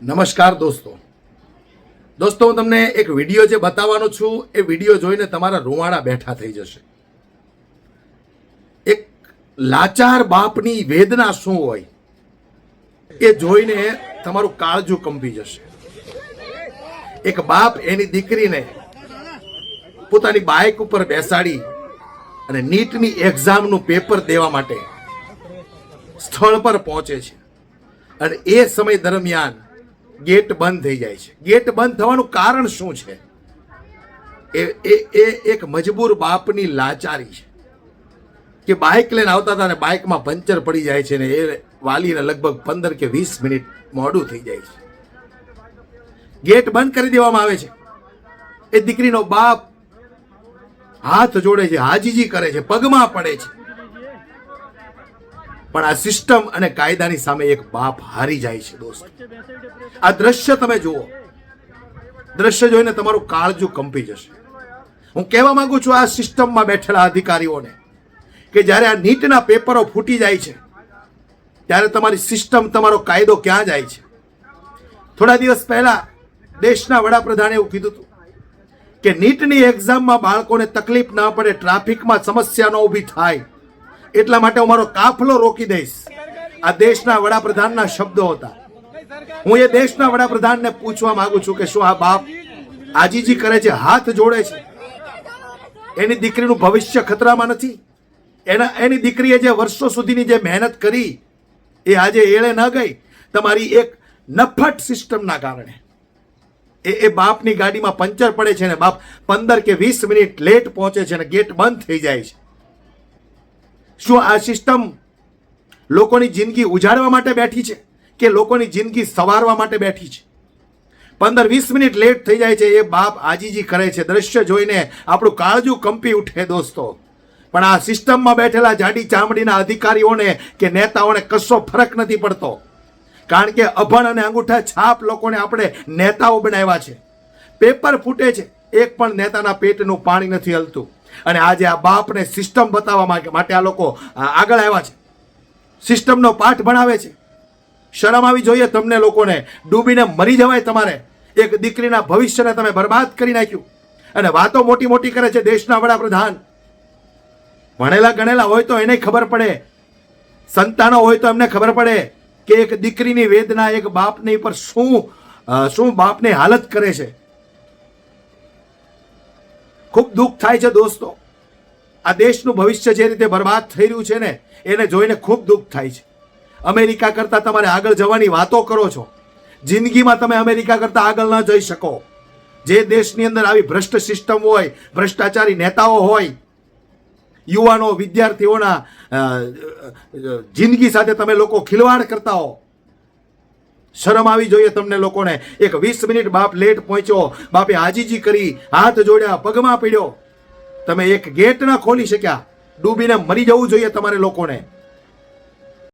નમસ્કાર દોસ્તો હું તમને એક વિડીયો જે બતાવવાનો છું એ વિડીયો જોઈને તમારા રૂવાડા બેઠા થઈ જશે. એક લાચાર બાપની વેદના શું હોય એ જોઈને તમારું કાળજું કંપી જશે. એક બાપ એની દીકરીને પોતાની બાઇક ઉપર બેસાડી અને નીટની એક્ઝામનું પેપર દેવા માટે સ્થળ પર પહોંચે છે અને એ સમય દરમિયાન ગેટ બંધ થઈ જાય છે. ગેટ બંધ થવાનું કારણ શું છે? એ એક મજબૂર બાપની લાચારી છે કે બાઇક લઈને આવતા હતા ને બાઇકમાં પંચર પડી જાય છે ને એ વાલીને લગભગ 15 કે 20 મિનિટ મોડું થઈ જાય છે. ગેટ બંધ કરી દેવામાં આવે છે. એ દીકરીનો બાપ હાથ જોડે છે, હાજીજી કરે છે, પગમાં પડે છે. પણ આ સિસ્ટમ અને કાયદાની સામે એક બાપ હારી જાય છે. દોસ્તો, આ દ્રશ્ય તમે જુઓ, દ્રશ્ય જોઈને તમારું કાળજું કંપી જશે. હું કહેવા માંગુ છું આ સિસ્ટમમાં બેઠેલા અધિકારીઓને કે જ્યારે આ નીટના પેપરો ફૂટી જાય છે ત્યારે તમારી સિસ્ટમ, તમારો કાયદો ક્યાં જાય છે? થોડા દિવસ પહેલા દેશના વડાપ્રધાને એવું કીધું હતું કે નીટની એક્ઝામમાં બાળકોને તકલીફ ના પડે, ટ્રાફિકમાં સમસ્યા ન ઊભી થાય એટલા માટે હું મારો કાફલો રોકી દઈશ. આ દેશના વડાપ્રધાનના શબ્દો હતા. હું એ દેશના વડાપ્રધાનને પૂછવા માંગુ છું કે શું આ બાપ આજીજી કરે છે, હાથ જોડે છે? એની દીકરીનું ભવિષ્ય ખતરામાં નથી? એની દીકરીએ જે વર્ષો સુધીની જે મહેનત કરી એ આજે એળે ન ગઈ તમારી એક નફ્ફટ સિસ્ટમના કારણે. એ બાપની ગાડીમાં પંચર પડે છે ને બાપ 15 કે 20 મિનિટ લેટ પહોંચે છે ને ગેટ બંધ થઈ જાય છે. શું આ સિસ્ટમ લોકોની જિંદગી ઉજાડવા માટે બેઠી છે કે લોકોની જિંદગી સવારવા માટે બેઠી છે? 15-20 મિનિટ લેટ થઈ જાય છે, એ બાપ આજીજી કરે છે. દ્રશ્ય જોઈને આપણું કાળજું કંપી ઉઠે દોસ્તો. પણ આ સિસ્ટમમાં બેઠેલા જાડી ચામડીના અધિકારીઓને કે નેતાઓને કશો ફરક નથી પડતો. કારણ કે અભણ અને અંગૂઠા છાપ લોકોને આપણે નેતાઓ બનાવ્યા છે. પેપર ફૂટે છે, એક પણ નેતાના પેટનું પાણી નથી હલતું. અને આજે આ બાપને સિસ્ટમ બતાવવા માટે આ લોકો આગળ આવ્યા છે, સિસ્ટમનો પાઠ ભણાવે છે. શરમ આવી જોઈએ તમને લોકોને. ડૂબીને મરી જવાય તમારે. એક દીકરીના ભવિષ્યને તમે બરબાદ કરી નાખ્યું અને વાતો મોટી મોટી કરે છે દેશના વડાપ્રધાન. ભણેલા ગણેલા હોય તો એને ખબર પડે, સંતાનો હોય તો એમને ખબર પડે કે એક દીકરીની વેદના એક બાપની પર શું બાપની હાલત કરે છે. ખૂબ દુઃખ થાય છે દોસ્તો. આ દેશનું ભવિષ્ય જે રીતે બરબાદ થઈ રહ્યું છે ને એને જોઈને ખૂબ દુઃખ થાય છે. અમેરિકા કરતાં તમારે આગળ જવાની વાતો કરો છો. જિંદગીમાં તમે અમેરિકા કરતાં આગળ ન જઈ શકો. જે દેશની અંદર આવી ભ્રષ્ટ સિસ્ટમ હોય, ભ્રષ્ટાચારી નેતાઓ હોય, યુવાનો વિદ્યાર્થીઓના જિંદગી સાથે તમે લોકો ખિલવાડ કરતા હો. શરમ આવી જોઈએ તમને લોકોને. એક 20 મિનિટ બાપ લેટ પહોંચ્યો, બાપે આજીજી કરી, હાથ જોડ્યા, પગમાં પડ્યો. તમે એક ગેટ ન ખોલી શક્યા. ડૂબીને મરી જવું જોઈએ તમારે લોકોને.